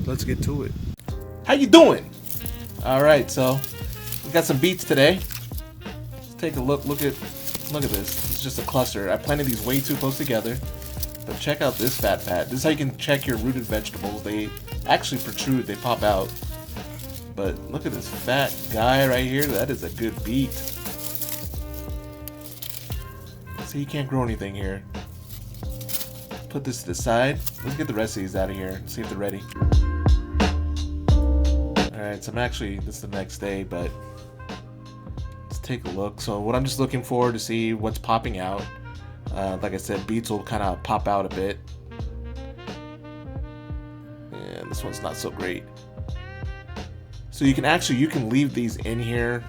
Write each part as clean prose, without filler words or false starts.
let's get to it. How you doing? All right, so we got some beets today. Let's take a look. Look at this. It's just a cluster. I planted these way too close together. But check out this fat pat. This is how you can check your rooted vegetables. They actually protrude. They pop out. But look at this fat guy right here. That is a good beet. See, you can't grow anything here. Put this to the side. Let's get the rest of these out of here and see if they're ready. Alright, so this is the next day, but let's take a look. So what I'm just looking for to see what's popping out. Like I said, beets will kind of pop out a bit. And this one's not so great. So you can leave these in here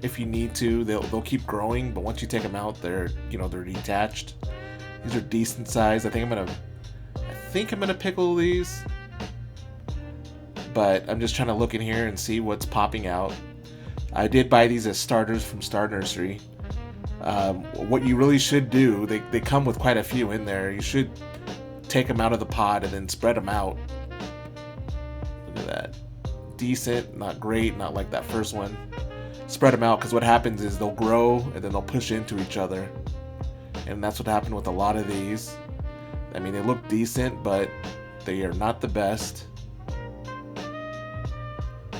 if you need to. They'll keep growing, but once you take them out, they're detached. These are decent size. I think I'm gonna pickle these, but I'm just trying to look in here and see what's popping out. I did buy these as starters from Star Nursery. What you really should do, they come with quite a few in there. You should take them out of the pod and then spread them out. Look at that. Decent, not great, not like that first one. Spread them out, because what happens is they'll grow and then they'll push into each other. And that's what happened with a lot of these. I mean, they look decent, but they are not the best.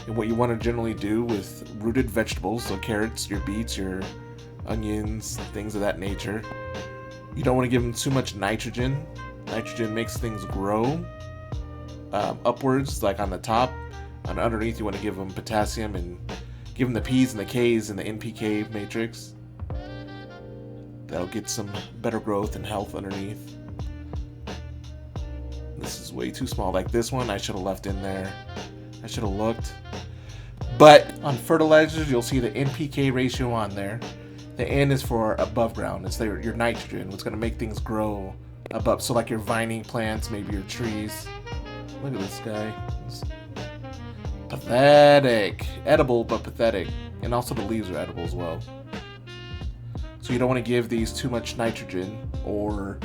And what you want to generally do with rooted vegetables, so carrots, your beets, your onions, things of that nature, you don't want to give them too much nitrogen. Nitrogen makes things grow upwards, like on the top. And underneath, you want to give them potassium and give them the P's and the K's in the NPK matrix. That'll get some better growth and health underneath. This is way too small. Like this one, I should have left in there. I should have looked. But on fertilizers, you'll see the NPK ratio on there. The N is for above ground. It's your nitrogen. What's going to make things grow above. So like your vining plants, maybe your trees. Look at this guy. It's pathetic. Edible, but pathetic. And also the leaves are edible as well. So you don't want to give these too much nitrogen, or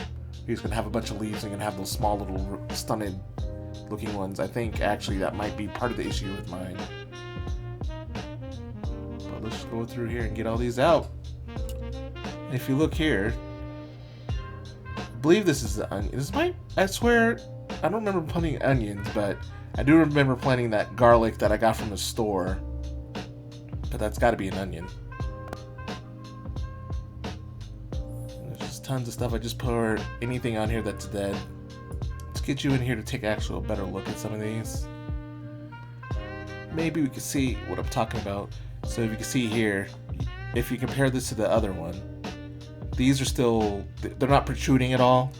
you're just going to have a bunch of leaves and you're going to have those small little stunted looking ones. I think actually that might be part of the issue with mine. But let's go through here and get all these out. If you look here, I believe this is the onion. I swear, I don't remember planting onions, but I do remember planting that garlic that I got from the store. But that's got to be an onion. There's just tons of stuff. I just put anything on here that's dead. Let's get you in here to take actually a better look at some of these. Maybe we can see what I'm talking about. So if you can see here, if you compare this to the other one, these are still, they're not protruding at all.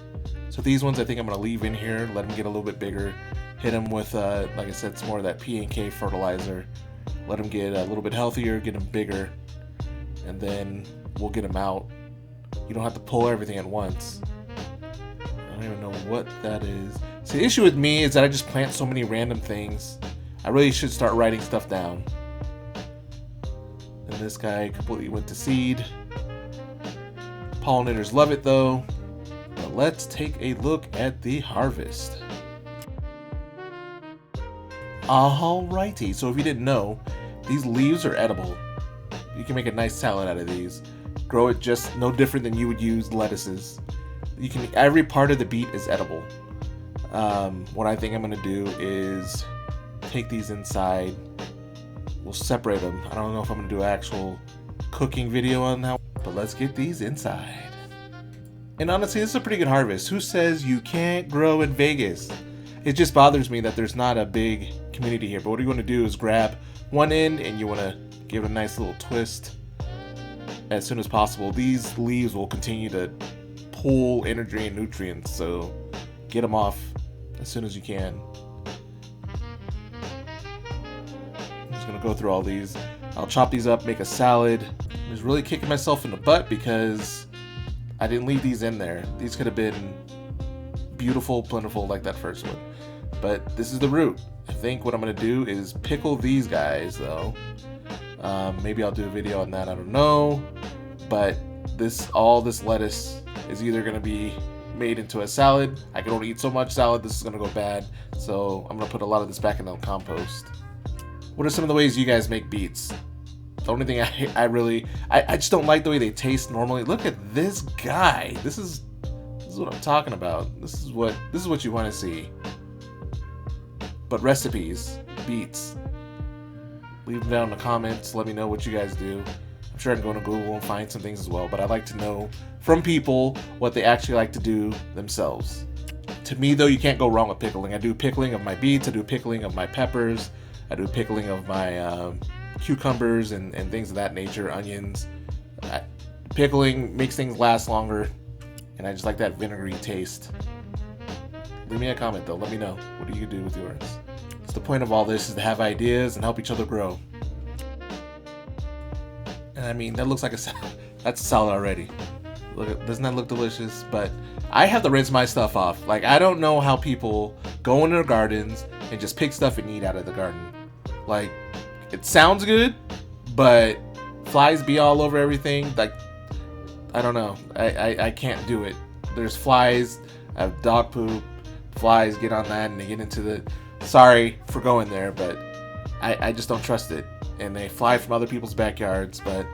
So these ones I think I'm going to leave in here, let them get a little bit bigger. Hit them with, like I said, some more of that P and K fertilizer. Let them get a little bit healthier, get them bigger. And then we'll get them out. You don't have to pull everything at once. I don't even know what that is. See, the issue with me is that I just plant so many random things. I really should start writing stuff down. And this guy completely went to seed. Pollinators love it though. But let's take a look at the harvest. Alrighty, so if you didn't know, these leaves are edible. You can make a nice salad out of these. Grow it just no different than you would use lettuces. Every part of the beet is edible. What I think I'm gonna do is take these inside. We'll separate them. I don't know if I'm gonna do an actual cooking video on that, but let's get these inside. And honestly, this is a pretty good harvest. Who says you can't grow in Vegas? It just bothers me that there's not a big community here. But what you want to do is grab one end and you want to give it a nice little twist as soon as possible. These leaves will continue to pull energy and nutrients, so get them off as soon as you can. I'm just going to go through all these. I'll chop these up, make a salad. I was really kicking myself in the butt because I didn't leave these in there. These could have been beautiful, plentiful like that first one. But this is the root. I think what I'm going to do is pickle these guys though. Maybe I'll do a video on that, I don't know. But all this lettuce is either going to be made into a salad. I can only eat so much salad. This is gonna go bad. So I'm gonna put a lot of this back in the compost. What are some of the ways you guys make beets? The only thing I just don't like the way they taste normally. Look at this guy. This is what I'm talking about. This is what you want to see. But recipes, beets. Leave them down in the comments. Let me know what you guys do. I'm sure I can go to Google and find some things as well, but I'd like to know from people what they actually like to do themselves. To me, though, you can't go wrong with pickling. I do pickling of my beets. I do pickling of my peppers. I do pickling of my cucumbers and things of that nature, onions. Pickling makes things last longer, and I just like that vinegary taste. Leave me a comment, though. Let me know. What do you do with yours? So the point of all this is to have ideas and help each other grow. And I mean, that looks like a salad. That's a salad already. Look, doesn't that look delicious? But I have to rinse my stuff off. Like, I don't know how people go in their gardens and just pick stuff and eat out of the garden. Like, it sounds good, but flies be all over everything. Like, I don't know. I can't do it. There's flies. I have dog poop. Flies get on that and they get into the... Sorry for going there, but I just don't trust it. And they fly from other people's backyards, but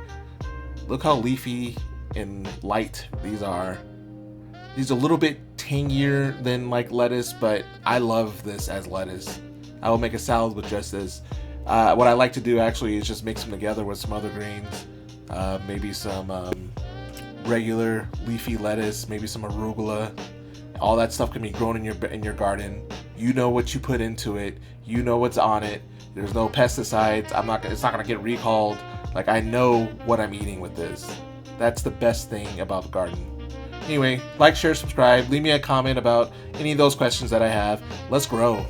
look how leafy and light these are. These are a little bit tangier than like lettuce, but I love this as lettuce. I will make a salad with just this. What I like to do actually is just mix them together with some other greens. Maybe some regular leafy lettuce, maybe some arugula. All that stuff can be grown in your garden. You know what you put into it. You know what's on it. There's no pesticides. It's not gonna get recalled. Like, I know what I'm eating with this. That's the best thing about the garden. Anyway, like, share, subscribe. Leave me a comment about any of those questions that I have. Let's grow.